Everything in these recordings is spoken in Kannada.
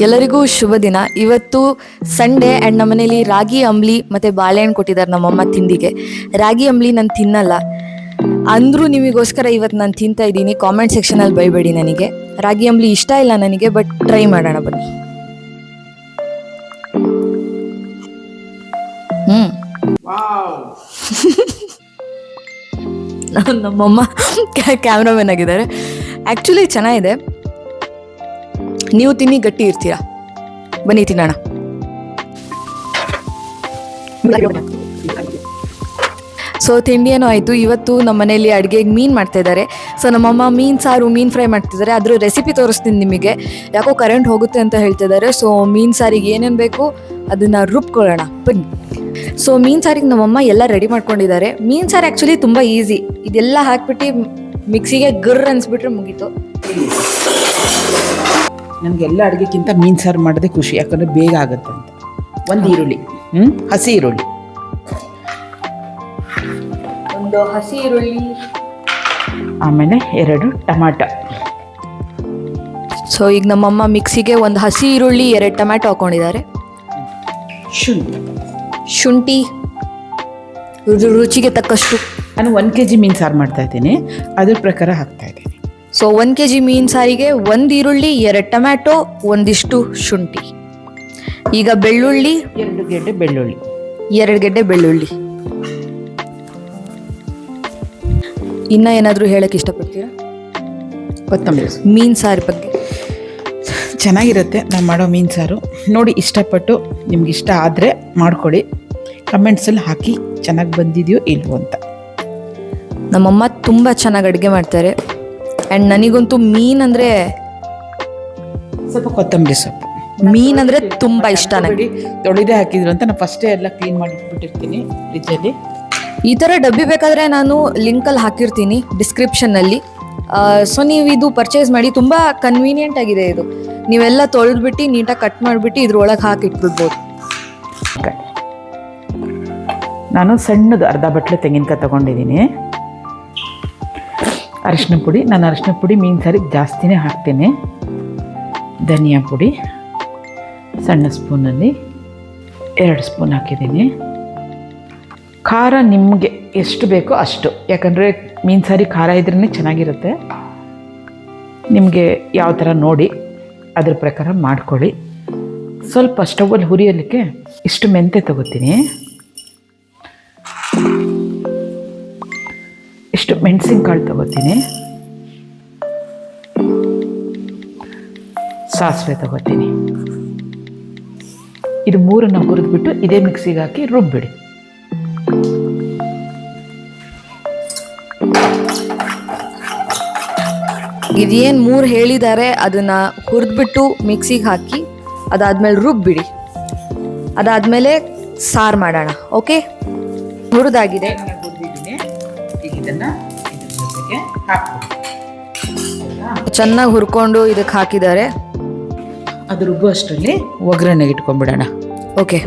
ಎಲ್ಲರಿಗೂ ಶುಭ ದಿನ. ಇವತ್ತು ಸಂಡೇ ಆ್ಯಂಡ್ ನಮ್ಮ ಮನೇಲಿ ರಾಗಿ ಅಂಬ್ಲಿ ಮತ್ತು ಬಾಳೆಹಣ್ಣು ಕೊಟ್ಟಿದ್ದಾರೆ ನಮ್ಮಮ್ಮ ತಿಂಡಿಗೆ. ರಾಗಿ ಅಂಬ್ಲಿ ನಾನು ತಿನ್ನಲ್ಲ ಅಂದರೂ ನಿಮಗೋಸ್ಕರ ಇವತ್ತು ನಾನು ತಿಂತಾ ಇದ್ದೀನಿ. ಕಾಮೆಂಟ್ ಸೆಕ್ಷನಲ್ಲಿ ಬೈಬೇಡಿ. ನನಗೆ ರಾಗಿ ಅಂಬ್ಲಿ ಇಷ್ಟ ಇಲ್ಲ ನನಗೆ, ಬಟ್ ಟ್ರೈ ಮಾಡೋಣ ಬನ್ನಿ. ನಮ್ಮಮ್ಮ ಕ್ಯಾಮ್ರಾಮನ್ ಆಗಿದ್ದಾರೆ. ಆ್ಯಕ್ಚುಲಿ ಚೆನ್ನಾಗಿದೆ, ನೀವು ತಿನ್ನಿ ಗಟ್ಟಿ ಇರ್ತೀರಾ. ಬನ್ನಿ ತಿನ್ನೋಣ. ಸೊ ತಿಂಡಿ ಏನೋ ಆಯಿತು. ಇವತ್ತು ನಮ್ಮ ಮನೇಲಿ ಅಡುಗೆಗೆ ಮೀನು ಮಾಡ್ತಾಯಿದ್ದಾರೆ. ಸೊ ನಮ್ಮಮ್ಮ ಮೀನು ಸಾರು, ಮೀನು ಫ್ರೈ ಮಾಡ್ತಿದ್ದಾರೆ. ಅದ್ರ ರೆಸಿಪಿ ತೋರಿಸ್ತೀನಿ ನಿಮಗೆ. ಯಾಕೋ ಕರೆಂಟ್ ಹೋಗುತ್ತೆ ಅಂತ ಹೇಳ್ತಿದ್ದಾರೆ. ಸೊ ಮೀನು ಸಾರಿಗೆ ಏನೇನು ಬೇಕು ಅದನ್ನು ರುಬ್ಕೊಳ್ಳೋಣ ಬನ್ನಿ. ಸೊ ಮೀನು ಸಾರಿಗೆ ನಮ್ಮಮ್ಮ ಎಲ್ಲ ರೆಡಿ ಮಾಡ್ಕೊಂಡಿದ್ದಾರೆ. ಮೀನು ಸಾರು ಆ್ಯಕ್ಚುಲಿ ತುಂಬ ಈಸಿ. ಇದೆಲ್ಲ ಹಾಕ್ಬಿಟ್ಟು ಮಿಕ್ಸಿಗೆ ಗರ್ರ್ ಅನ್ಸ್ಬಿಟ್ರೆ ಮುಗೀತು. ನನಗೆಲ್ಲ ಅಡುಗೆಗಿಂತ ಮೀನು ಸಾರು ಮಾಡೋದೇ ಖುಷಿ, ಯಾಕಂದರೆ ಬೇಗ ಆಗುತ್ತೆ ಅಂತ. ಒಂದು ಈರುಳ್ಳಿ, ಹಸಿ ಈರುಳ್ಳಿ, ಒಂದು ಹಸಿ ಈರುಳ್ಳಿ, ಆಮೇಲೆ 2 ಟಮಾಟ. ಸೊ ಈಗ ನಮ್ಮಮ್ಮ ಮಿಕ್ಸಿಗೆ ಒಂದು ಹಸಿ ಈರುಳ್ಳಿ, 2 ಟೊಮ್ಯಾಟೊ ಹಾಕೊಂಡಿದ್ದಾರೆ. ಶುಂಠಿ ರುಚಿಗೆ ತಕ್ಕಷ್ಟು. ನಾನು 1 kg ಮೀನು ಸಾರು ಮಾಡ್ತಾ ಇದ್ದೀನಿ, ಅದ್ರ ಪ್ರಕಾರ ಹಾಕ್ತಾ ಇದ್ದೀನಿ. ಸೊ 1 kg ಮೀನು ಸಾರಿಗೆ 1 ಈರುಳ್ಳಿ, 2 ಟೊಮ್ಯಾಟೊ, ಒಂದಿಷ್ಟು ಶುಂಠಿ. ಈಗ ಬೆಳ್ಳುಳ್ಳಿ, 2 ಗೆಡ್ಡೆ ಬೆಳ್ಳುಳ್ಳಿ, 2 ಗೆಡ್ಡೆ ಬೆಳ್ಳುಳ್ಳಿ. ಇನ್ನ ಏನಾದರೂ ಹೇಳಕ್ಕೆ ಇಷ್ಟಪಡ್ತೀರಾ? ಕೊತ್ತಂಬರಿ. ಮೀನು ಸಾರು ಬಗ್ಗೆ ಚೆನ್ನಾಗಿರುತ್ತೆ ನಾನು ಮಾಡೋ ಮೀನು ಸಾರು. ನೋಡಿ, ಇಷ್ಟಪಟ್ಟು ನಿಮ್ಗೆ ಇಷ್ಟ ಆದರೆ ಮಾಡ್ಕೊಳ್ಳಿ. ಕಮೆಂಟ್ಸಲ್ಲಿ ಹಾಕಿ ಚೆನ್ನಾಗಿ ಬಂದಿದೆಯೋ ಇಲ್ವೋ ಅಂತ. ನಮ್ಮಮ್ಮ ತುಂಬ ಚೆನ್ನಾಗಿ ಅಡುಗೆ ಮಾಡ್ತಾರೆ. ಆ್ಯಂಡ್ ನನಗಂತೂ ಮೀನಂದರೆ, ಸ್ವಲ್ಪ ಕೊತ್ತಂಬರಿ ಸೊಪ್ಪು, ಮೀನಂದರೆ ತುಂಬ ಇಷ್ಟ. ನನಗೆ ತೊಳೆದೇ ಹಾಕಿದ್ರು ಅಂತ ನಾನು ಫಸ್ಟೇ ಎಲ್ಲ ಕ್ಲೀನ್ ಮಾಡಿ ಇಟ್ಬಿಟ್ಟಿರ್ತೀನಿ ಫ್ರಿಜ್ಜಲ್ಲಿ. ಈ ಥರ ಡಬ್ಬಿ ಬೇಕಾದರೆ ನಾನು ಲಿಂಕಲ್ಲಿ ಹಾಕಿರ್ತೀನಿ ಡಿಸ್ಕ್ರಿಪ್ಷನ್ನಲ್ಲಿ. ಸೊ ನೀವು ಇದು ಪರ್ಚೇಸ್ ಮಾಡಿ. ತುಂಬ ಕನ್ವೀನಿಯೆಂಟ್ ಆಗಿದೆ ಇದು. ನೀವೆಲ್ಲ ತೊಳೆದ್ಬಿಟ್ಟು ನೀಟಾಗಿ ಕಟ್ ಮಾಡಿಬಿಟ್ಟು ಇದ್ರೊಳಗೆ ಹಾಕಿ ಇಟ್ಬಿಡ್ಬೋದು. ನಾನು ಸಣ್ಣದು ಅರ್ಧ ಬಟ್ಲು ತೆಂಗಿನಕಾಯಿ ತೊಗೊಂಡಿದ್ದೀನಿ. ಅರಿಶಿನ ಪುಡಿ, ನಾನು ಅರಿಶಿನ ಪುಡಿ ಮೀನು ಸಾರಿಗೆ ಜಾಸ್ತಿನೇ ಹಾಕ್ತೀನಿ. ಧನಿಯಾ ಪುಡಿ ಸಣ್ಣ ಸ್ಪೂನಲ್ಲಿ 2 ಸ್ಪೂನ್ ಹಾಕಿದ್ದೀನಿ. ಖಾರ ನಿಮಗೆ ಎಷ್ಟು ಬೇಕೋ ಅಷ್ಟು, ಯಾಕಂದರೆ ಮೀನು ಸಾರಿ ಖಾರ ಇದ್ರೇ ಚೆನ್ನಾಗಿರುತ್ತೆ. ನಿಮಗೆ ಯಾವ ಥರ ನೋಡಿ ಅದ್ರ ಪ್ರಕಾರ ಮಾಡ್ಕೊಳ್ಳಿ. ಸ್ವಲ್ಪ ಸ್ಟವಲ್ಲಿ ಹುರಿಯಲಿಕ್ಕೆ ಇಷ್ಟು ಮೆಂತೆ ತೊಗೋತೀನಿ, ಇಷ್ಟು ಮೆಣಸಿನ್ಕಾಳು ತೊಗೋತೀನಿ, ಸಾಸಿವೆ ತೊಗೋತೀನಿ. ಇದು 3 ಹುರಿದ್ಬಿಟ್ಟು ಇದೇ ಮಿಕ್ಸಿಗೆ ಹಾಕಿ ರುಬ್ಬಿಡಿ. ಇದೇನು 3 ಹೇಳಿದ್ದಾರೆ ಅದನ್ನು ಹುರಿದ್ಬಿಟ್ಟು ಮಿಕ್ಸಿಗೆ ಹಾಕಿ ಅದಾದಮೇಲೆ ರುಬ್ಬಿಡಿ. ಅದಾದಮೇಲೆ ಸಾರು ಮಾಡೋಣ. ಓಕೆ, ಹುರಿದಾಗಿದೆ. ಚೆನ್ನಾಗಿ ಹುರ್ಕೊಂಡು ಇದಕ್ಕೆ ಹಾಕಿದ್ದಾರೆ. ಅದು ರುಬ್ಬು ಅಷ್ಟರಲ್ಲಿ ಒಗ್ಗರಣೆಗೆ ಇಟ್ಕೊಂಡ್ಬಿಡೋಣ. ಓಕೆ,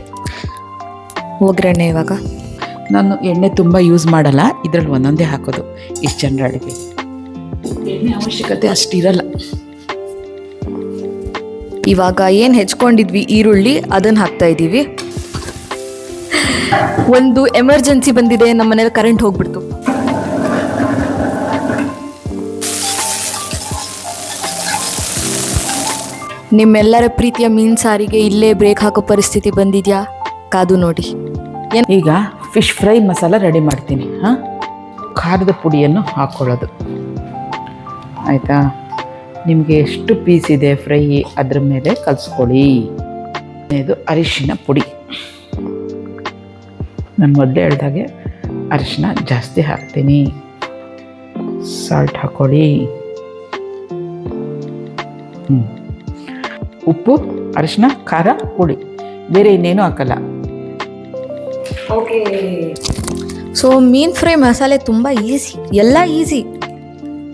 ಒಗ್ಗರಣೆ ಇವಾಗ ನಾನು ಎಣ್ಣೆ ತುಂಬ ಯೂಸ್ ಮಾಡಲ್ಲ, ಇದರಲ್ಲಿ ಒಂದೊಂದೇ ಹಾಕೋದು. ಇಷ್ಟು ಜನರ ಅಡುಗೆ ಎಣ್ಣೆ ಅವಶ್ಯಕತೆ ಅಷ್ಟಿರಲ್ಲ. ಇವಾಗ ಏನು ಹೆಚ್ಕೊಂಡಿದ್ವಿ ಈರುಳ್ಳಿ ಅದನ್ನು ಹಾಕ್ತಾ ಇದ್ದೀವಿ. ಒಂದು ಎಮರ್ಜೆನ್ಸಿ ಬಂದಿದೆ, ನಮ್ಮ ಮನೇಲಿ ಕರೆಂಟ್ ಹೋಗ್ಬಿಡ್ತು. ನಿಮ್ಮೆಲ್ಲರ ಪ್ರೀತಿಯ ಮೀನು ಸಾರಿಗೆ ಇಲ್ಲೇ ಬ್ರೇಕ್ ಹಾಕೋ ಪರಿಸ್ಥಿತಿ ಬಂದಿದೆಯಾ? ಕಾದು ನೋಡಿ. ಈಗ ಫಿಶ್ ಫ್ರೈ ಮಸಾಲ ರೆಡಿ ಮಾಡ್ತೀನಿ. ಖಾರದ ಪುಡಿಯನ್ನು ಹಾಕ್ಕೊಳ್ಳೋದು ಆಯಿತಾ. ನಿಮಗೆ ಎಷ್ಟು ಪೀಸ್ ಇದೆ ಫ್ರೈ ಅದ್ರ ಮೇಲೆ ಕಲಿಸ್ಕೊಳ್ಳಿ. ಇದು ಅರಿಶಿನ ಪುಡಿ. ನಾನು ಮೊದಲೇ ಹೇಳ್ದಾಗೆ ಅರಿಶಿನ ಜಾಸ್ತಿ ಹಾಕ್ತೀನಿ. ಸಾಲ್ಟ್ ಹಾಕ್ಕೊಳ್ಳಿ. ಉಪ್ಪು, ಅರಿಶಿನ, ಖಾರ, ಪುಡಿ, ಬೇರೆ ಇನ್ನೇನು ಹಾಕಲ್ಲ. ಓಕೆ. ಸೊ ಮೀನು ಫ್ರೈ ಮಸಾಲೆ ತುಂಬ ಈಸಿ, ಎಲ್ಲ ಈಸಿ.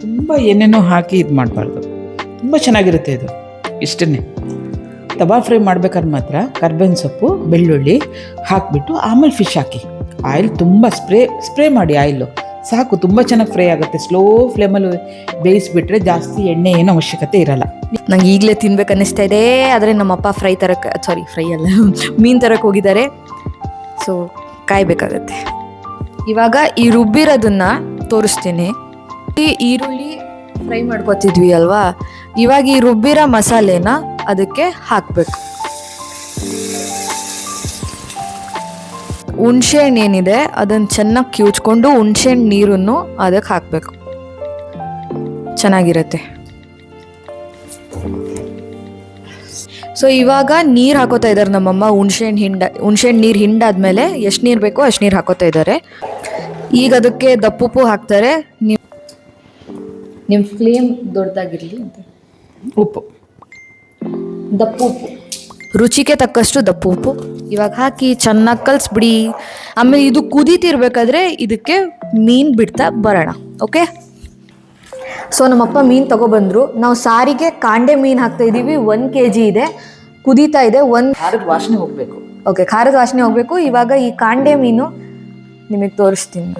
ತುಂಬ ಏನೇನೋ ಹಾಕಿ ಇದು ಮಾಡಬಾರ್ದು. ತುಂಬ ಚೆನ್ನಾಗಿರುತ್ತೆ ಇದು. ಇಷ್ಟೇ. ತವಾ ಫ್ರೈ ಮಾಡ್ಬೇಕಾದ್ರೆ ಮಾತ್ರ ಕರ್ಬೇವಿನ ಸೊಪ್ಪು, ಬೆಳ್ಳುಳ್ಳಿ ಹಾಕಿಬಿಟ್ಟು ಆಮೇಲೆ ಫಿಶ್ ಹಾಕಿ. ಆಯಿಲ್ ತುಂಬ ಸ್ಪ್ರೇ ಮಾಡಿ. ಆಯಿಲು ಸಾಕು, ತುಂಬ ಚೆನ್ನಾಗಿ ಫ್ರೈ ಆಗುತ್ತೆ. ಸ್ಲೋ ಫ್ಲೇಮಲ್ಲಿ ಬೇಯಿಸಿಬಿಟ್ರೆ ಜಾಸ್ತಿ ಎಣ್ಣೆ ಏನೋ ಅವಶ್ಯಕತೆ ಇರಲ್ಲ. ನಂಗೆ ಈಗಲೇ ತಿನ್ಬೇಕು ಅನ್ನಿಸ್ತಾ ಇದೆ, ಆದರೆ ನಮ್ಮಪ್ಪ ಫ್ರೈ ಅಲ್ಲ ಮೀನು ತರಕ್ಕೆ ಹೋಗಿದ್ದಾರೆ. ಸೊ ಕಾಯ್ಬೇಕಾಗತ್ತೆ. ಇವಾಗ ಈ ರುಬ್ಬಿರೋದನ್ನ ತೋರಿಸ್ತೀನಿ. ಈ ಈರುಳ್ಳಿ ಫ್ರೈ ಮಾಡ್ಕೊತಿದ್ವಿ ಅಲ್ವಾ, ಇವಾಗ ಈ ರುಬ್ಬಿರೋ ಮಸಾಲೆನ ಅದಕ್ಕೆ ಹಾಕಬೇಕು. ಹುಣ್ಸೆಹಣ್ಣು ಏನಿದೆ ಅದನ್ನು ಚೆನ್ನಾಗಿ ಕಿವುಚ್ಕೊಂಡು ಹುಣ್ಸೆಹಣ್ಣು ನೀರನ್ನು ಅದಕ್ಕೆ ಹಾಕಬೇಕು, ಚೆನ್ನಾಗಿರುತ್ತೆ. ಸೊ ಇವಾಗ ನೀರು ಹಾಕೋತಾ ಇದ್ದಾರೆ ನಮ್ಮಮ್ಮ. ಹುಣ್ಸೆಹಣ್ಣು ನೀರು ಹಿಂಡಾದ್ಮೇಲೆ ಎಷ್ಟು ನೀರು ಬೇಕೋ ಅಷ್ಟು ನೀರು ಹಾಕೋತಾ ಇದ್ದಾರೆ. ಈಗ ಅದಕ್ಕೆ ದಪ್ಪುಪ್ಪು ಹಾಕ್ತಾರೆ. ನಿಮ್ಮ ಫ್ಲೇಮ್ ದೊಡ್ಡದಾಗಿರಲಿ ಅಂತ ಉಪ್ಪು, ದಪ್ಪು ಉಪ್ಪು, ರುಚಿಗೆ ತಕ್ಕಷ್ಟು ದಪ್ಪು ಉಪ್ಪು ಇವಾಗ ಹಾಕಿ ಚೆನ್ನಾಗಿ ಕಲಿಸ್ಬಿಡಿ. ಆಮೇಲೆ ಇದು ಕುದೀತಿರ್ಬೇಕಾದ್ರೆ ಇದಕ್ಕೆ ಮೀನು ಬಿಡ್ತಾ ಬರೋಣ. ಓಕೆ, ಸೊ ನಮ್ಮಪ್ಪ ಮೀನು ತಗೊಬಂದರು. ನಾವು ಸಾರಿಗೆ ಕಾಂಡೆ ಮೀನು ಹಾಕ್ತಾ ಇದ್ದೀವಿ. 1 kg ಇದೆ, ಕುದೀತಾ ಇದೆ. ಖಾರದ ವಾಸನೆ ಹೋಗಬೇಕು. ಓಕೆ, ಖಾರದ ವಾಸನೆ ಹೋಗಬೇಕು. ಇವಾಗ ಈ ಕಾಂಡೆ ಮೀನು ನಿಮಗೆ ತೋರಿಸ್ತೀನಿ.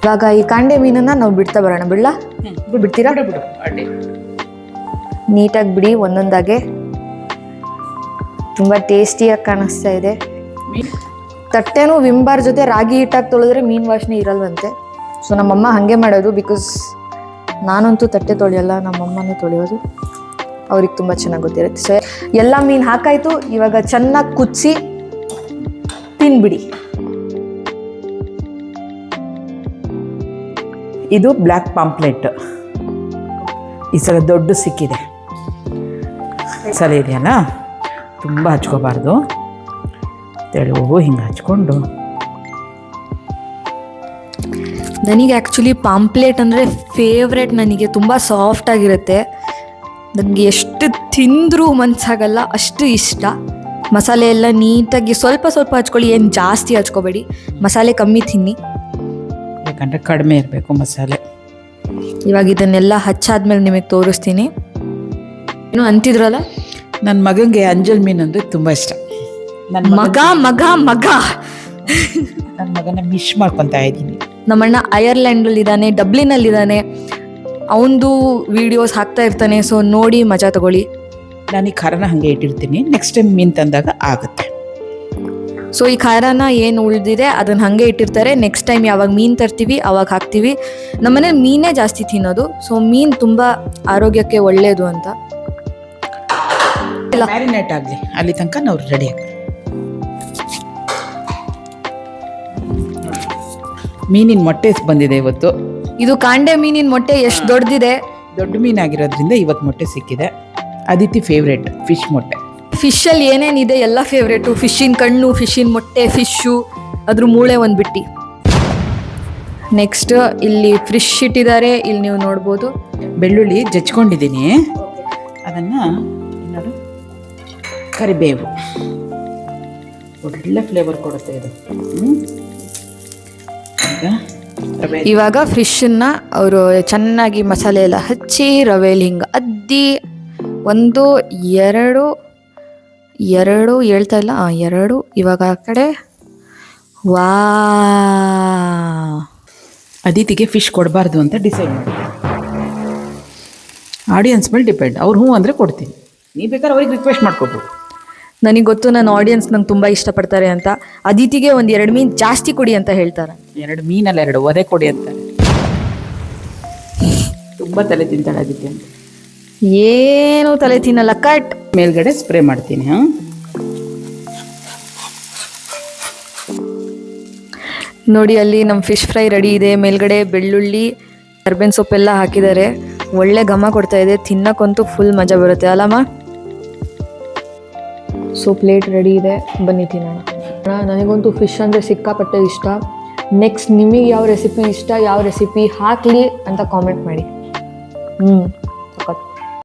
ಇವಾಗ ಈ ಕಾಂಡೆ ಮೀನನ್ನು ನಾವು ಬಿಡ್ತಾ ಬರೋಣ. ಬಿಡ್ತೀರಾ? ಬಿಡು ಅಡ್ಡಿ. ನೀಟಾಗಿ ಬಿಡಿ ಒಂದೊಂದಾಗೆ. ತುಂಬ ಟೇಸ್ಟಿಯಾಗಿ ಕಾಣಿಸ್ತಾ ಇದೆ. ತಟ್ಟೆನೂ ವಿಂಬಾರ್ ಜೊತೆ ರಾಗಿ ಹಿಟ್ಟಾಗಿ ತೊಳೆದ್ರೆ ಮೀನು ವಾಸನೆ ಇರಲ್ವಂತೆ. ಸೊ ನಮ್ಮಮ್ಮ ಹಾಗೆ ಮಾಡೋದು. ಬಿಕಾಸ್ ನಾನಂತೂ ತಟ್ಟೆ ತೊಳೆಯಲ್ಲ, ನಮ್ಮಮ್ಮನೇ ತೊಳೆಯೋದು. ಅವ್ರಿಗೆ ತುಂಬ ಚೆನ್ನಾಗಿ ಗೊತ್ತಿರುತ್ತೆ. ಸೊ ಎಲ್ಲ ಮೀನು ಹಾಕಾಯ್ತು. ಇವಾಗ ಚೆನ್ನಾಗಿ ಕುದಿಸಿ ತಿನ್ಬಿಡಿ. ಇದು ಬ್ಲ್ಯಾಕ್ ಪಾಂಪ್ಲೆಟ್. ಈ ಸಲ ದೊಡ್ಡ ಸಿಕ್ಕಿದೆ. ಸಲ ಇದೆಯಲ್ಲ, ತುಂಬ ಹಚ್ಕೋಬಾರ್ದು. ತೆಳುವು ಹಿಂಗೆ ಹಚ್ಕೊಂಡು. ನನಗೆ ಆ್ಯಕ್ಚುಲಿ ಪಾಂಪ್ಲೆಟ್ ಅಂದರೆ ಫೇವ್ರೆಟ್. ನನಗೆ ತುಂಬ ಸಾಫ್ಟಾಗಿರುತ್ತೆ. ನನಗೆ ಎಷ್ಟು ತಿಂದರೂ ಮನಸ್ಸಾಗಲ್ಲ, ಅಷ್ಟು ಇಷ್ಟ. ಮಸಾಲೆ ಎಲ್ಲ ನೀಟಾಗಿ ಸ್ವಲ್ಪ ಸ್ವಲ್ಪ ಹಚ್ಕೊಳ್ಳಿ, ಏನು ಜಾಸ್ತಿ ಹಚ್ಕೋಬೇಡಿ. ಮಸಾಲೆ ಕಮ್ಮಿ ತಿನ್ನಿ, ಯಾಕಂದರೆ ಕಡಿಮೆ ಇರಬೇಕು ಮಸಾಲೆ. ಇವಾಗ ಇದನ್ನೆಲ್ಲ ಹಚ್ಚಾದ್ಮೇಲೆ ನಿಮಗೆ ತೋರಿಸ್ತೀನಿ. ಏನು ಅಂತಿದ್ರಲ್ಲ, ನನ್ನ ಮಗನಿಗೆ ಅಂಜಲ್ ಮೀನು ಅಂದರೆ ತುಂಬ ಇಷ್ಟ. ನನ್ನ ಮಗ ನನ್ನ ಮಗನ ಮಿಸ್ ಮಾಡ್ಕೊತಾ ಇದ್ದೀನಿ. ನಮ್ಮಣ್ಣ ಐರ್ಲ್ಯಾಂಡಲ್ಲಿದ್ದಾನೆ, ಡಬ್ಲಿನಲ್ಲಿದ್ದಾನೆ. ಅವನದು ವೀಡಿಯೋಸ್ ಹಾಕ್ತಾ ಇರ್ತಾನೆ. ಸೊ ನೋಡಿ ಮಜಾ ತಗೊಳ್ಳಿ. ನಾನು ಈ ಖಾರನ ಹಾಗೆ ಇಟ್ಟಿರ್ತೀನಿ. ನೆಕ್ಸ್ಟ್ ಟೈಮ್ ಮೀನು ತಂದಾಗ ಆಗುತ್ತೆ. ಸೊ ಈ ಖಾರನ ಏನು ಉಳಿದಿದೆ ಅದನ್ನು ಹಾಗೆ ಇಟ್ಟಿರ್ತಾರೆ. ನೆಕ್ಸ್ಟ್ ಟೈಮ್ ಯಾವಾಗ ಮೀನು ತರ್ತೀವಿ ಅವಾಗ ಹಾಕ್ತೀವಿ. ನಮ್ಮನೇಲಿ ಮೀನೇ ಜಾಸ್ತಿ ತಿನ್ನೋದು. ಸೊ ಮೀನು ತುಂಬ ಆರೋಗ್ಯಕ್ಕೆ ಒಳ್ಳೆಯದು ಅಂತ. ಮ್ಯಾರಿನೇಟ್ ಆಗಲಿ, ಅಲ್ಲಿ ತನಕ ನಾವು ರೆಡಿ ಆಗ್ತೀವಿ. ಮೀನಿನ ಮೊಟ್ಟೆ ಬಂದಿದೆ ಇವತ್ತು. ಇದು ಕಾಂಡೆ ಮೀನಿನ ಮೊಟ್ಟೆ ಎಷ್ಟು ದೊಡ್ಡದಿದೆ. ದೊಡ್ಡ ಮೀನಾಗಿರೋದ್ರಿಂದ ಇವತ್ತು ಮೊಟ್ಟೆ ಸಿಕ್ಕಿದೆ. ಅದಿತಿ ಫೇವ್ರೇಟ್ ಫಿಶ್ ಮೊಟ್ಟೆ. ಫಿಶಲ್ಲಿ ಏನೇನಿದೆ ಎಲ್ಲ ಫೇವ್ರೇಟು. ಫಿಶ್ಶಿನ ಕಣ್ಣು, ಫಿಶ್ಶಿನ ಮೊಟ್ಟೆ, ಫಿಶ್ಶು, ಅದ್ರ ಮೂಳೆ ಒಂದು ಬಿಟ್ಟು. ನೆಕ್ಸ್ಟ್ ಇಲ್ಲಿ ಫಿಶ್ ಇಟ್ಟಿದ್ದಾರೆ. ಇಲ್ಲಿ ನೀವು ನೋಡ್ಬೋದು. ಬೆಳ್ಳುಳ್ಳಿ ಜಚ್ಕೊಂಡಿದ್ದೀನಿ. ಅದನ್ನು ನೋಡು, ಕರಿಬೇವು ಒಳ್ಳೆ ಫ್ಲೇವರ್ ಕೊಡುತ್ತೆ ಇದು. ಇವಾಗ ಫಿಶನ್ನ ಅವರು ಚೆನ್ನಾಗಿ ಮಸಾಲೆ ಎಲ್ಲ ಹಚ್ಚಿ ರವೆಲಿ ಹಿಂಗೆ ಅದ್ದಿ 1 2 ಹೇಳ್ತಾ ಇಲ್ಲ, 2 ಇವಾಗ ಆ ಕಡೆ. ವಾ, ಅದಿತಿಗೆ ಫಿಶ್ ಕೊಡಬಾರ್ದು ಅಂತ ಡಿಸೈಡ್ ಮಾಡಿ. ಆಡಿಯನ್ಸ್ ಮೇಲೆ ಡಿಪೆಂಡ್. ಅವ್ರು ಹ್ಞೂ ಅಂದರೆ ಕೊಡ್ತೀನಿ. ನೀವು ಬೇಕಾದ್ರೆ ಅವ್ರಿಗೆ ರಿಕ್ವೆಸ್ಟ್ ಮಾಡ್ಕೋಬೋದು. ನನಗೆ ಗೊತ್ತು, ನನ್ನ ಆಡಿಯನ್ಸ್ ನಂಗೆ ತುಂಬ ಇಷ್ಟಪಡ್ತಾರೆ ಅಂತ. ಅದಿತಿಗೆ 1-2 ಮೀನು ಜಾಸ್ತಿ ಕೊಡಿ ಅಂತ ಹೇಳ್ತಾರೆ. 2 ಮೀನಲ್ಲ, 2 ಒದೆ ಕೊಡಿ ಅಂತಾರೆ. ತುಂಬ ತಲೆ ತಿಂತಾಳೆ ಅದಿತಿ ಅಂತ. ಏನು ತಲೆ ತಿನ್ನಲ್ಲ. ಕಟ್ ಮೇಲ್ಗಡೆ ಸ್ಪ್ರೇ ಮಾಡ್ತೀನಿ. ನೋಡಿ, ಅಲ್ಲಿ ನಮ್ಮ ಫಿಶ್ ಫ್ರೈ ರೆಡಿ ಇದೆ. ಮೇಲ್ಗಡೆ ಬೆಳ್ಳುಳ್ಳಿ, ಕರ್ಬೇವಿನ ಸೊಪ್ಪೆಲ್ಲ ಹಾಕಿದ್ದಾರೆ. ಒಳ್ಳೆ ಘಮ ಕೊಡ್ತಾ ಇದೆ. ತಿನ್ನಕ್ಕಂತೂ ಫುಲ್ ಮಜಾ ಬರುತ್ತೆ ಅಲ್ಲಮ್ಮ. ಸೊ ಪ್ಲೇಟ್ ರೆಡಿ ಇದೆ, ಬನ್ನಿ ತಿನ್ನೋಣ. ನನಗಂತೂ ಫಿಶ್ ಅಂದರೆ ಸಿಕ್ಕಾಪಟ್ಟೆ ಇಷ್ಟ. ನೆಕ್ಸ್ಟ್ ನಿಮಗೆ ಯಾವ ರೆಸಿಪಿ ಇಷ್ಟ, ಯಾವ ರೆಸಿಪಿ ಹಾಕಲಿ ಅಂತ ಕಾಮೆಂಟ್ ಮಾಡಿ.